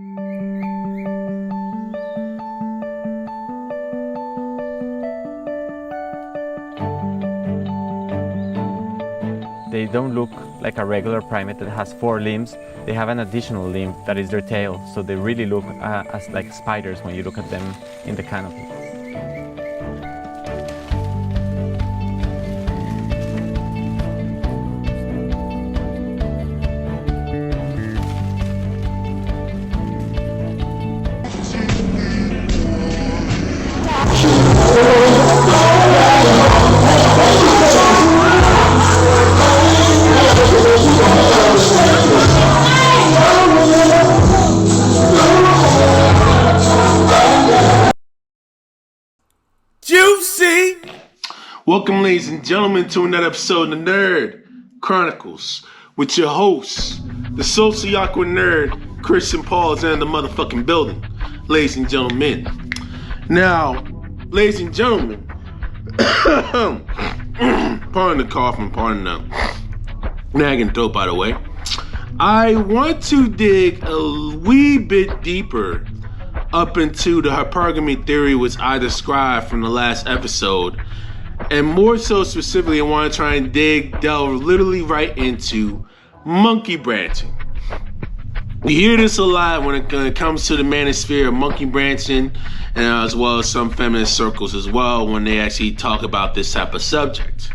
They don't look like a regular primate that has 4 limbs. They have an additional limb that is their tail, so they really look as like spiders when you look at them in the canopy. Juicy! Welcome, ladies and gentlemen, to another episode of the Nerd Chronicles with your hosts, the socially awkward nerd, Christian Paul's in the motherfucking building. Ladies and gentlemen. Now, ladies and gentlemen, pardon the coughing, pardon the nagging throat, by the way. I want to dig a wee bit deeper up into the hypergamy theory which I described from the last episode, and more so specifically I want to try and delve literally right into monkey branching. You hear this a lot when it comes to the manosphere of monkey branching, and as well as some feminist circles as well when they actually talk about this type of subject.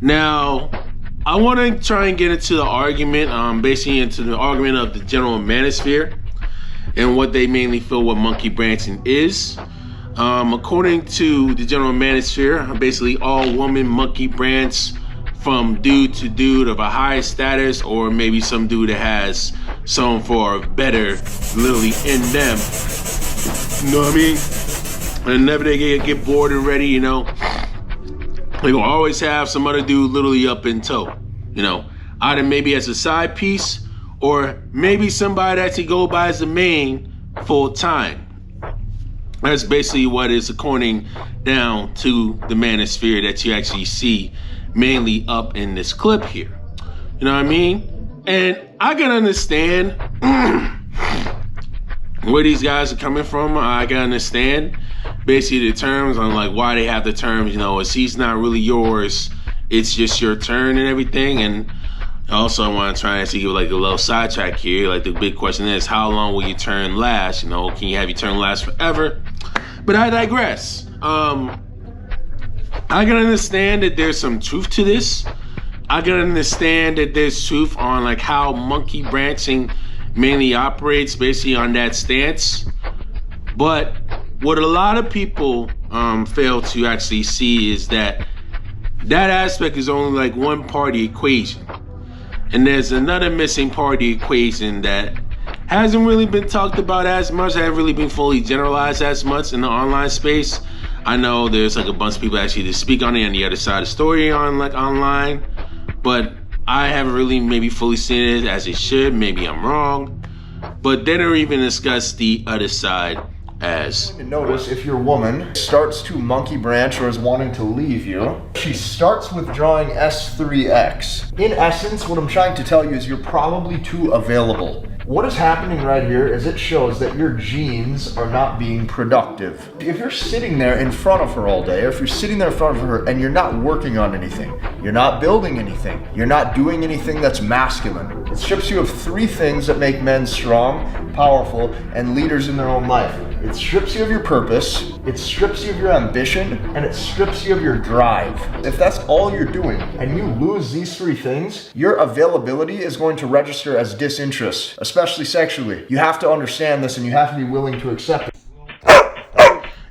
Now, I want to try and get into the argument, basically into the argument of the general manosphere and what they mainly feel what monkey branching is. According to the general manosphere, basically all women monkey branch from dude to dude of a higher status, or maybe some dude that has some for better literally in them. You know what I mean? And whenever they get bored and ready, you know, they will always have some other dude literally up in tow. You know, either maybe as a side piece, or maybe somebody that actually go by as the main full time. That's basically what is according down to the manosphere that you actually see mainly up in this clip here. You know what I mean? And I can understand where these guys are coming from. I can understand basically the terms on like why they have the terms, you know, he's not really yours, it's just your turn and everything. And also, I want to try and give like a little sidetrack here. Like the big question is, how long will your turn last? You know, can you have your turn last forever? But I digress. I can understand that there's some truth to this. I can understand that there's truth on like how monkey branching mainly operates, basically on that stance. But what a lot of people fail to actually see is that that aspect is only like one part of the equation. And there's another missing part of the equation that hasn't really been talked about as much, hasn't really been fully generalized as much in the online space. I know there's like a bunch of people actually to speak on it on the other side of the story on like online, but I haven't really maybe fully seen it as it should. Maybe I'm wrong, but they don't even discuss the other side as. Notice if your woman starts to monkey branch or is wanting to leave you, she starts withdrawing S3X. In essence, what I'm trying to tell you is you're probably too available. What is happening right here is it shows that your genes are not being productive. If you're sitting there in front of her all day, or if you're sitting there in front of her and you're not working on anything, you're not building anything, you're not doing anything that's masculine, it strips you of 3 things that make men strong, powerful, and leaders in their own life. It strips you of your purpose, it strips you of your ambition, and it strips you of your drive. If that's all you're doing and you lose these 3 things, your availability is going to register as disinterest, especially sexually. You have to understand this and you have to be willing to accept it.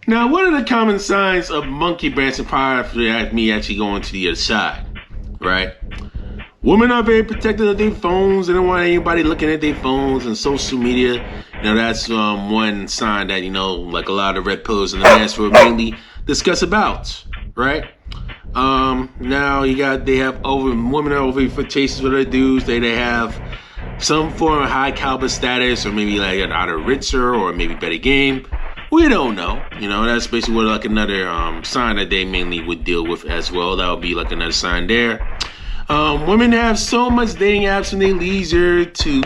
Now, what are the common signs of monkey branching prior to me actually going to the other side, right? Women are very protective of their phones. They don't want anybody looking at their phones and social media. You know, that's one sign that, you know, like a lot of red pillars in the manosphere mainly discuss about, right? Now they have women are over flirtations with other dudes. They have some form of high caliber status, or maybe like either richer or maybe better game. We don't know. You know, that's basically what like another sign that they mainly would deal with as well. That would be like another sign there. Women have so much dating apps in their leisure to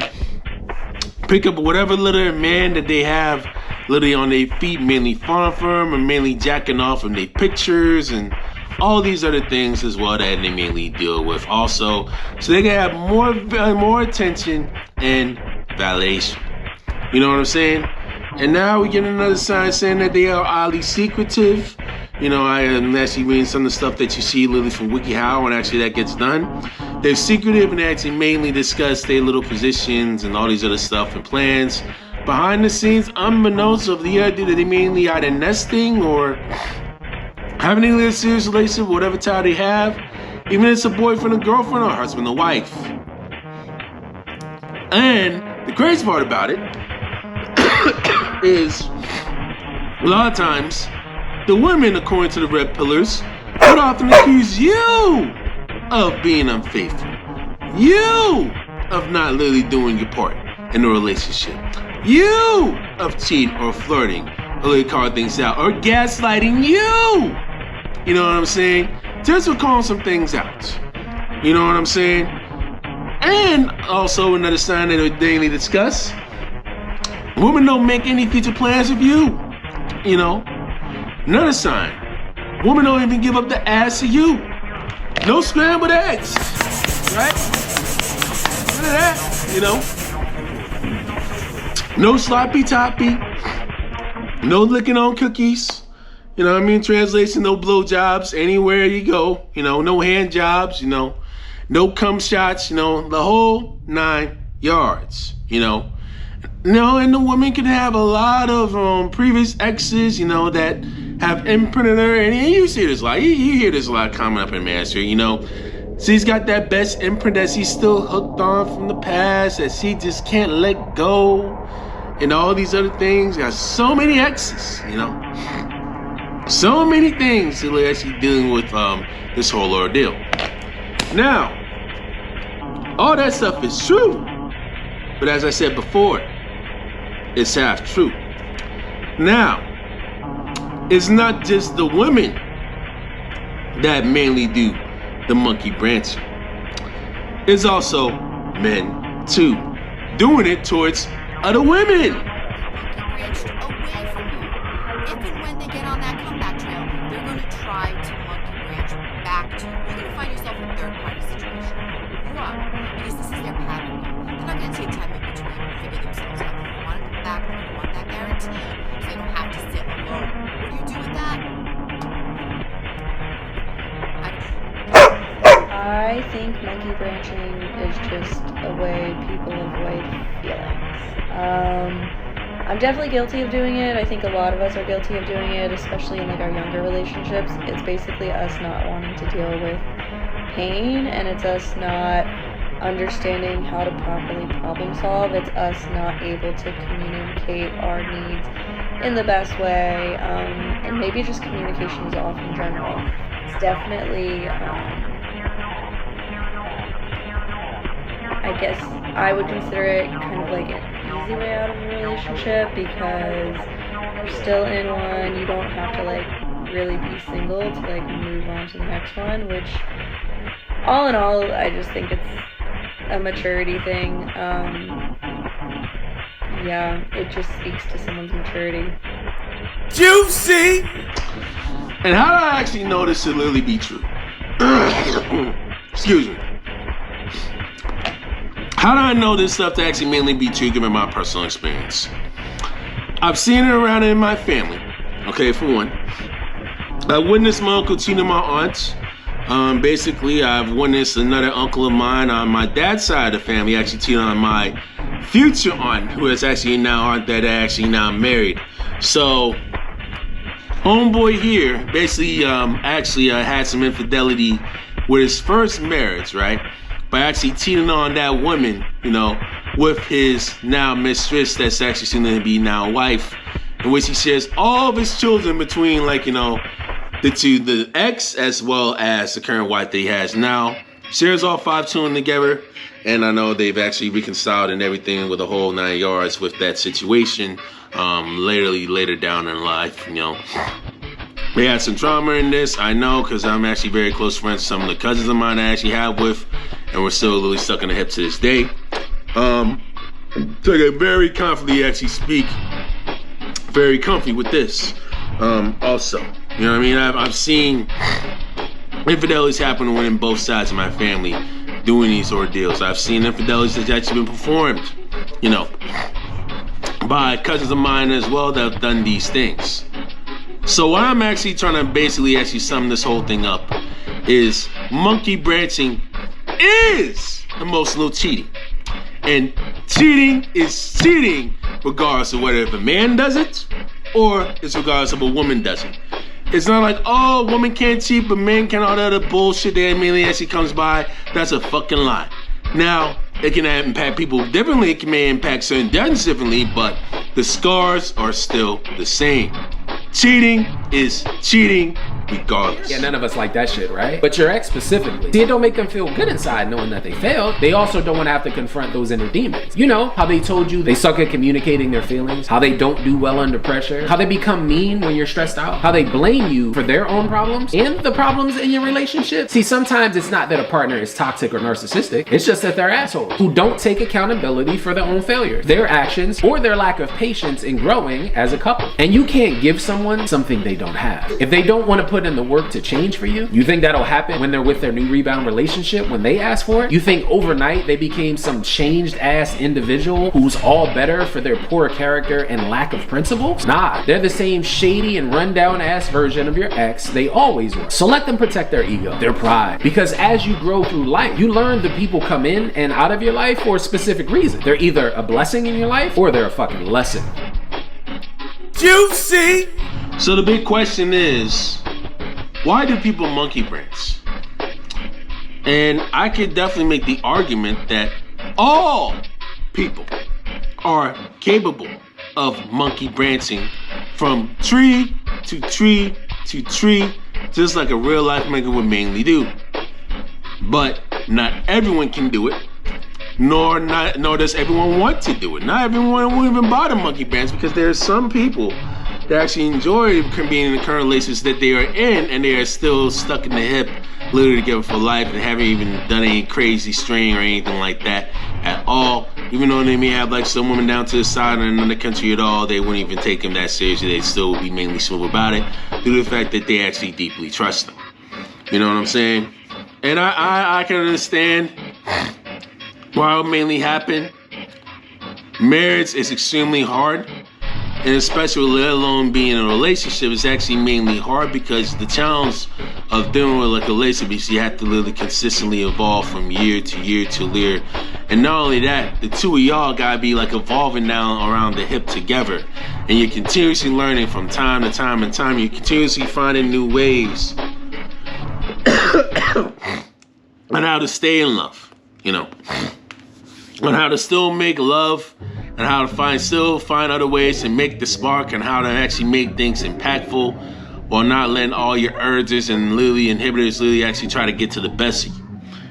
pick up whatever little man that they have literally on their feet, mainly fawning for them, or mainly jacking off of their pictures, and all these other things as well that they mainly deal with also, so they can have more attention and validation. You know what I'm saying? And now we get another sign saying that they are oddly secretive. You know, I am actually reading some of the stuff that you see literally from WikiHow, and actually that gets done. They're secretive and actually mainly discuss their little positions and all these other stuff and plans behind the scenes, unbeknownst of the idea that they mainly either nesting or having a little serious relationship, whatever type they have, even if it's a boyfriend or girlfriend or husband or wife. And the crazy part about it is a lot of times the women, according to the red pillars, would often accuse you of being unfaithful, you of not literally doing your part in the relationship, you of cheating or flirting or literally calling things out or gaslighting you. You know what I'm saying? Just for calling some things out. You know what I'm saying? And also another sign that they daily discuss: women don't make any future plans with you. You know? Another sign: women don't even give up the ass to you. No scrambled eggs. Right? None of that, you know? No sloppy toppy. No licking on cookies. You know what I mean? Translation: no blowjobs anywhere you go. You know, no hand jobs, you know, no cum shots, you know, the whole 9 yards, you know. You know, and the woman can have a lot of previous exes, you know, that have imprinted her, and you see this a lot. You hear this a lot coming up in Master, you know. She's got that best imprint that she's still hooked on from the past, that she just can't let go, and all these other things. Got so many exes, you know. So many things that they're actually dealing with this whole ordeal. Now, all that stuff is true, but as I said before, it's half true. Now, it's not just the women that mainly do the monkey branching. It's also men too, doing it towards other women. Branched away from you. If and when they get on that comeback trail, they're going to try to monkey branch back to you. You're going to find yourself in a third-party situation. You are, because this is their pattern now. They're not going to take time in between to figure themselves out. They want to come back, they want that guarantee, so they don't have to sit alone. What do you do with that? I think monkey branching is just a way people avoid feelings. I'm definitely guilty of doing it. I think a lot of us are guilty of doing it, especially in like our younger relationships. It's basically us not wanting to deal with pain, and it's us not understanding how to properly problem solve. It's us not able to communicate our needs in the best way, and maybe just communication is off in general. It's definitely I guess I would consider it kind of like an easy way out of a relationship, because you're still in one, you don't have to like really be single to like move on to the next one, which all in all, I just think it's a maturity thing. Yeah, it just speaks to someone's maturity. Juicy! And how do I actually know this to literally be true? Excuse me. How do I know this stuff to actually mainly be true given my personal experience? I've seen it around in my family, okay, for one. I witnessed my uncle cheating on my aunts. Basically, I've witnessed another uncle of mine on my dad's side of the family actually cheating on my future aunt, who is actually now aunt that actually now married. So, homeboy here basically had some infidelity with his first marriage, right? By actually cheating on that woman, you know, with his now mistress that's actually soon to be now wife, in which he shares all of his children between, like, you know, the ex as well as the current wife that he has now. Shares all 5 children together, and I know they've actually reconciled and everything with the whole 9 yards with that situation. Later down in life, you know. They had some trauma in this, I know, because I'm actually very close friends with some of the cousins of mine I actually have with, and we're still really stuck in the hip to this day. So I get very confidently actually speak very comfy with this. Also, you know what I mean? I've seen infidelities happen within both sides of my family doing these ordeals. I've seen infidelities that's actually been performed, you know, by cousins of mine as well that have done these things. So what I'm actually trying to basically actually sum this whole thing up is monkey branching is emotional cheating. And cheating is cheating regardless of whether if a man does it or it's regardless of a woman does it. It's not like, oh, woman can't cheat, but men can, all that other bullshit that immediately actually comes by. That's a fucking lie. Now, it can impact people differently. It may impact certain deaths differently, but the scars are still the same. Cheating is cheating regardless. Yeah, none of us like that shit, right? But your ex specifically. See, it don't make them feel good inside knowing that they failed. They also don't want to have to confront those inner demons. You know, how they told you they suck at communicating their feelings, how they don't do well under pressure, how they become mean when you're stressed out, how they blame you for their own problems and the problems in your relationship. See, sometimes it's not that a partner is toxic or narcissistic. It's just that they're assholes who don't take accountability for their own failures, their actions, or their lack of patience in growing as a couple. And you can't give someone something they don't have. If they don't want to put in the work to change for you, you think that'll happen when they're with their new rebound relationship when they ask for it? You think overnight they became some changed ass individual who's all better for their poor character and lack of principles? Nah, they're the same shady and rundown ass version of your ex they always were. So let them protect their ego, their pride. Because as you grow through life, you learn the people come in and out of your life for a specific reason. They're either a blessing in your life or they're a fucking lesson. Juicy! So the big question is, why do people monkey branch? And I could definitely make the argument that all people are capable of monkey branching from tree to tree to tree, just like a real life monkey would mainly do. But not everyone can do it, nor does everyone want to do it. Not everyone will even bother monkey branch, because there are some people that actually enjoy being in the current relationships that they are in, and they are still stuck in the hip, literally together for life, and haven't even done any crazy string or anything like that at all. Even though they may have like some woman down to the side in another country at all, they wouldn't even take them that seriously. They'd still be mainly smooth about it due to the fact that they actually deeply trust them. You know what I'm saying? And I can understand why it would mainly happen. Marriage is extremely hard. And especially, let alone being in a relationship, is actually mainly hard because the challenge of dealing with like a relationship is you have to literally consistently evolve from year to year to year. And not only that, the two of y'all gotta be like evolving down around the hip together. And you're continuously learning from time to time and time. You're continuously finding new ways on how to stay in love, you know, on how to still make love, and how to still find other ways to make the spark, and how to actually make things impactful while not letting all your urges and literally inhibitors literally actually try to get to the best of you.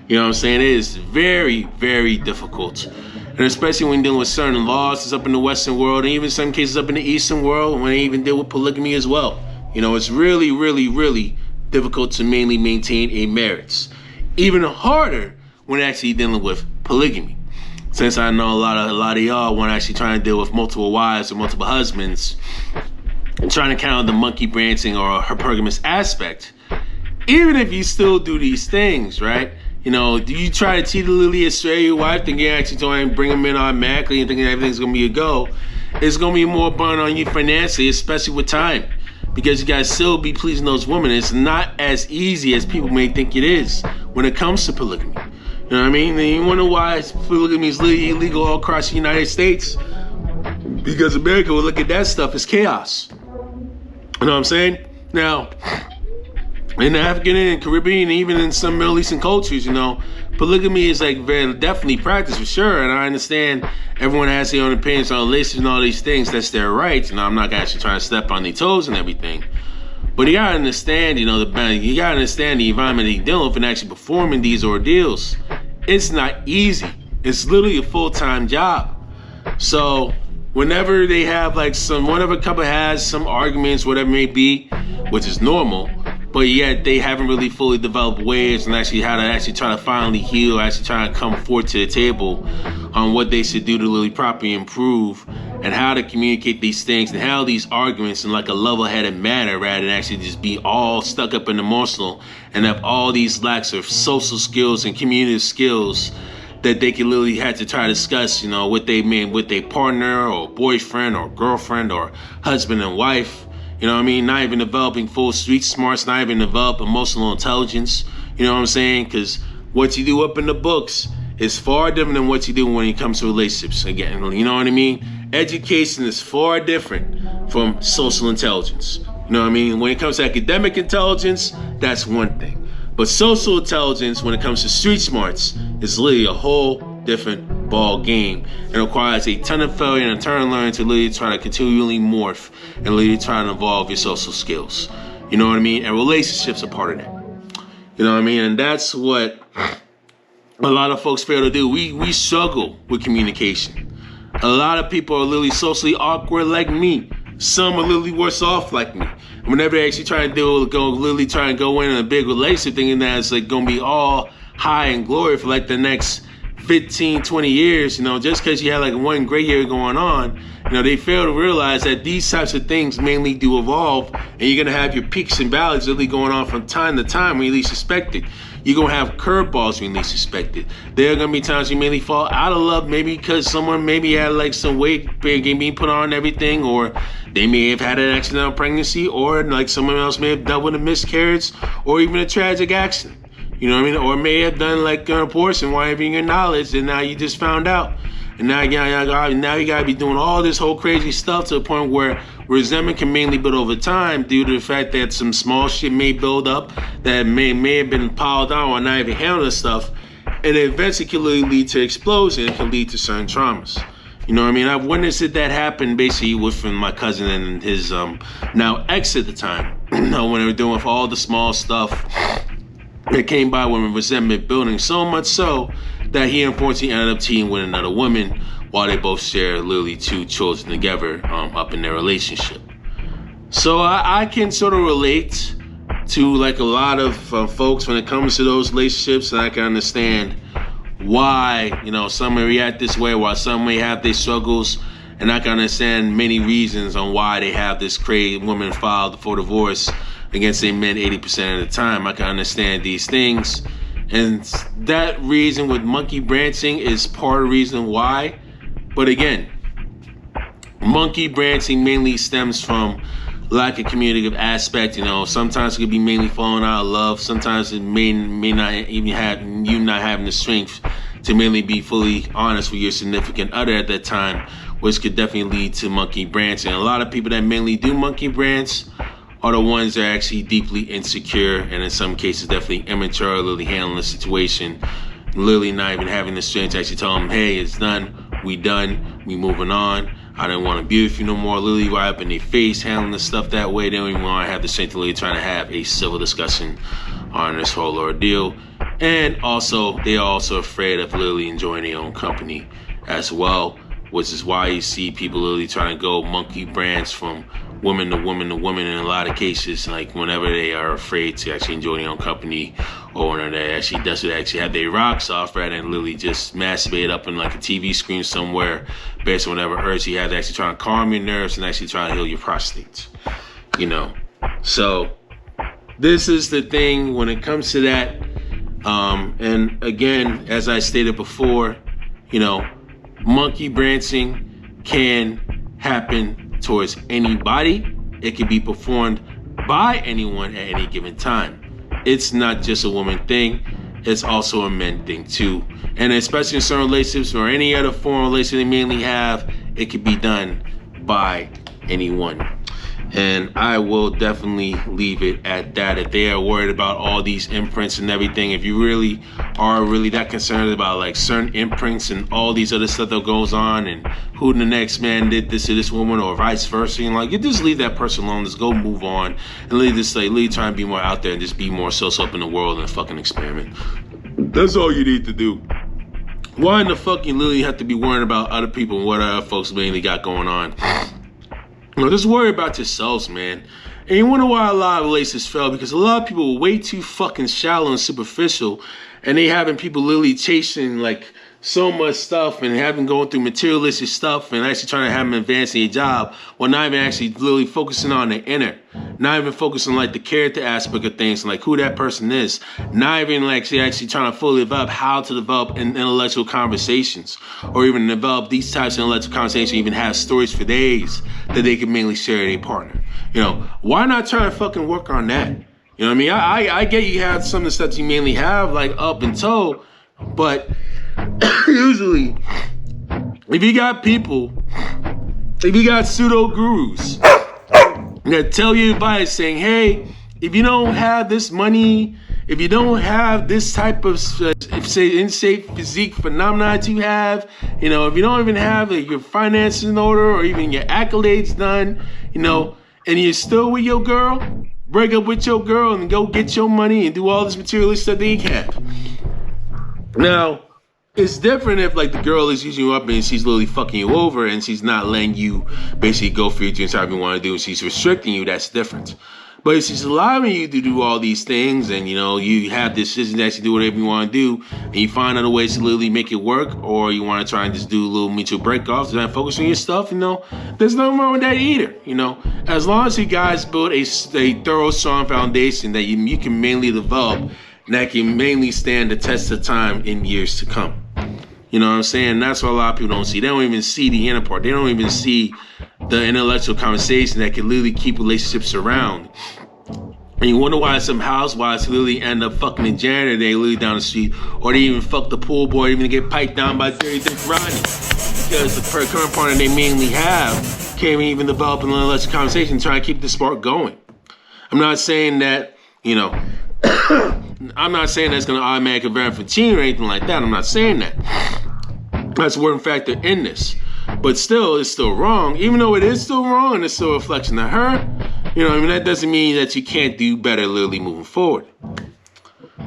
You know what I'm saying? It is very, very difficult. And especially when dealing with certain laws that's up in the Western world, and even some cases up in the Eastern world, when they even deal with polygamy as well. You know, it's really, really, really difficult to mainly maintain a marriage. Even harder when actually dealing with polygamy. Since I know a lot of y'all want to actually try to deal with multiple wives or multiple husbands, and trying to count the monkey branching or hypergamous aspect, even if you still do these things, right? You know, do you try to cheat a little astray your wife, thinking you're actually trying to bring them in automatically and thinking everything's going to be a go? It's going to be more burden on you financially, especially with time, because you got to still be pleasing those women. It's not as easy as people may think it is when it comes to polygamy. You know what I mean? And you wonder why polygamy is illegal all across the United States? Because America will look at that stuff as chaos. You know what I'm saying? Now, in the African and Caribbean, even in some Middle Eastern cultures, you know, polygamy is like very definitely practiced for sure. And I understand everyone has their own opinions on relationships and all these things. That's their rights. And I'm not actually trying to step on their toes and everything. But you gotta understand, you know, you gotta understand the environment that you're dealing with and actually performing these ordeals. It's not easy. It's literally a full-time job. So whenever they have like whatever couple has some arguments, whatever it may be, which is normal, but yet they haven't really fully developed ways and actually how to actually try to finally heal, actually trying to come forward to the table on what they should do to really properly improve and how to communicate these things and how these arguments in like a level-headed manner rather than actually just be all stuck up and emotional and have all these lacks of social skills and community skills that they can literally have to try to discuss, you know, what they mean with their partner or boyfriend or girlfriend or husband and wife. You know what I mean? Not even developing full street smarts, not even develop emotional intelligence. You know what I'm saying? Because what you do up in the books is far different than what you do when it comes to relationships. Again, you know what I mean? Education is far different from social intelligence. You know what I mean? When it comes to academic intelligence, that's one thing. But social intelligence, when it comes to street smarts, is literally a whole different ball game. It requires a ton of failure and a ton of learning to literally try to continually morph and literally try to evolve your social skills. You know what I mean? And relationships are part of that. You know what I mean? And that's what a lot of folks fail to do. We struggle with communication. A lot of people are literally socially awkward like me. Some are literally worse off like me. Whenever they actually try to go in a big relationship thinking that it's like gonna be all high and glory for like the next 15, 20 years, you know, just because you had like one great year going on, you know, they fail to realize that these types of things mainly do evolve and you're gonna have your peaks and valleys really going on from time to time when you least expect it. You're gonna have curveballs when you least expect it. There are gonna be times you mainly fall out of love, maybe because someone maybe had like some weight being put on and everything, or they may have had an accidental pregnancy, or like someone else may have dealt with a miscarriage, or even a tragic accident. You know what I mean? Or may have done like an abortion while having your knowledge, and now you just found out. And now you gotta be doing all this whole crazy stuff to the point where resentment can mainly build over time due to the fact that some small shit may build up that may have been piled on or not even handled the stuff, and it eventually can lead to explosion. It can lead to certain traumas. You know what I mean? I've witnessed that happen basically with my cousin and his now ex at the time. When they were doing all the small stuff that came by with resentment building, so much so that he unfortunately ended up cheating with another woman while they both share literally 2 children together up in their relationship. So I can sort of relate to like a lot of folks when it comes to those relationships, and I can understand why, you know, some may react this way, while some may have their struggles, and I can understand many reasons on why they have this crazy woman filed for divorce against their men 80% of the time. I can understand these things. And that reason with monkey branching is part of the reason why. But again, monkey branching mainly stems from lack of communicative aspect. You know, sometimes it could be mainly falling out of love. Sometimes it may not even have you not having the strength to mainly be fully honest with your significant other at that time, which could definitely lead to monkey branching. A lot of people that mainly do monkey branch are the ones that are actually deeply insecure and in some cases definitely immature, literally handling the situation, literally not even having the strength to actually tell them, hey, it's done, we moving on, I don't want to be with you no more, literally right up in their face, handling the stuff that way. They don't even want to have the strength to literally trying to have a civil discussion on this whole ordeal. And also, they are also afraid of literally enjoying their own company as well, which is why you see people literally trying to go monkey branch from woman to woman to woman in a lot of cases, like whenever they are afraid to actually enjoy their own company, or when they actually have their rocks off rather than literally just masturbate up in like a TV screen somewhere based on whatever urge you have to actually try to calm your nerves and actually try to heal your prostate. You know, so this is the thing when it comes to that. And again, as I stated before, you know, monkey branching can happen towards anybody. It can be performed by anyone at any given time. It's not just a woman thing, it's also a men thing too. And especially in certain relationships or any other form of relationship they mainly have, it can be done by anyone. And I will definitely leave it at that. If they are worried about all these imprints and everything, if you really are that concerned about like certain imprints and all these other stuff that goes on and who the next man did this to this woman or vice versa, and like you just leave that person alone, just go move on and leave try and be more out there and just be more social up in the world and fucking experiment. That's all you need to do. Why in the fuck you literally have to be worrying about other people and what other folks mainly got going on? No, just worry about yourselves, man. And you wonder why a lot of relationships fail, because a lot of people are way too fucking shallow and superficial, and they having people literally chasing like so much stuff and having going through materialistic stuff and actually trying to have them advance in your job, while not even actually literally focusing on the inner, not even focusing on like the character aspect of things, like who that person is, not even like actually trying to fully develop how to develop intellectual conversations, or even develop these types of intellectual conversations, even have stories for days that they can mainly share with their partner. You know, why not try to fucking work on that? You know what I mean? I get you have some of the stuff you mainly have like up and toe, but usually, if you got pseudo gurus that tell you advice saying, hey, if you don't have this money, if you don't have this type of, say, in-shape physique phenomena that you have, you know, if you don't even have your finances in order or even your accolades done, you know, and you're still with your girl, break up with your girl and go get your money and do all this materialistic stuff that you have. Now, it's different if like the girl is using you up and she's literally fucking you over and she's not letting you basically go for your dreams however you want to do, and she's restricting you. That's different. But if she's allowing you to do all these things and, you know, you have decisions that you do whatever you want to do and you find other ways to literally make it work, or you want to try and just do a little mutual break-offs and focus on your stuff, you know, there's nothing wrong with that either, you know. As long as you guys build a thorough, strong foundation that you can mainly develop and that can mainly stand the test of time in years to come. You know what I'm saying? That's what a lot of people don't see. They don't even see the inner part. They don't even see the intellectual conversation that can literally keep relationships around. And you wonder why some housewives literally end up fucking the janitor they literally down the street, or they even fuck the pool boy, even get piped down by Dirty Dick Rodney. Because the current partner they mainly have can't even develop an intellectual conversation trying to keep the spark going. I'm not saying that, you know, I'm not saying that's going to automatically prevent from cheating or anything like that. I'm not saying that. That's a important factor in this. But still, it's still wrong. Even though it is still wrong and it's still a reflection of her, you know, I mean, that doesn't mean that you can't do better literally moving forward.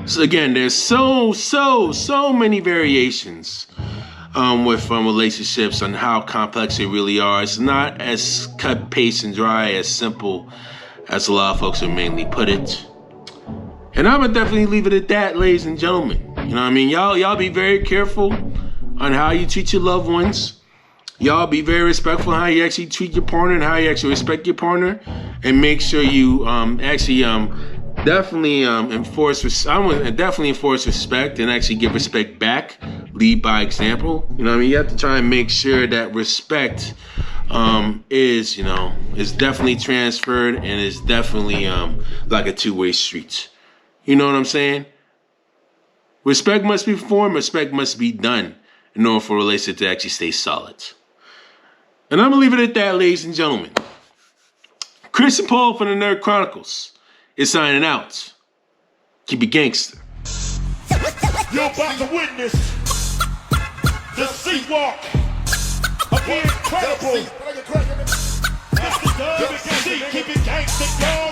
So again, there's so many variations with relationships on how complex they really are. It's not as cut, paste, and dry, as simple as a lot of folks would mainly put it. And I'm gonna definitely leave it at that, ladies and gentlemen. You know what I mean? Y'all be very careful on how you treat your loved ones. Y'all be very respectful on how you actually treat your partner and how you actually respect your partner. And make sure you definitely enforce respect and actually give respect back. Lead by example. You know what I mean? You have to try and make sure that respect is definitely transferred and is definitely like a two-way street. You know what I'm saying? Respect must be performed, respect must be done in order for a relationship to actually stay solid. And I'm going to leave it at that, ladies and gentlemen. Chris and Paul from the Nerd Chronicles is signing out. Keep it gangster. You're about to witness the C-Walk of the incredible. Keep it gangster, dog.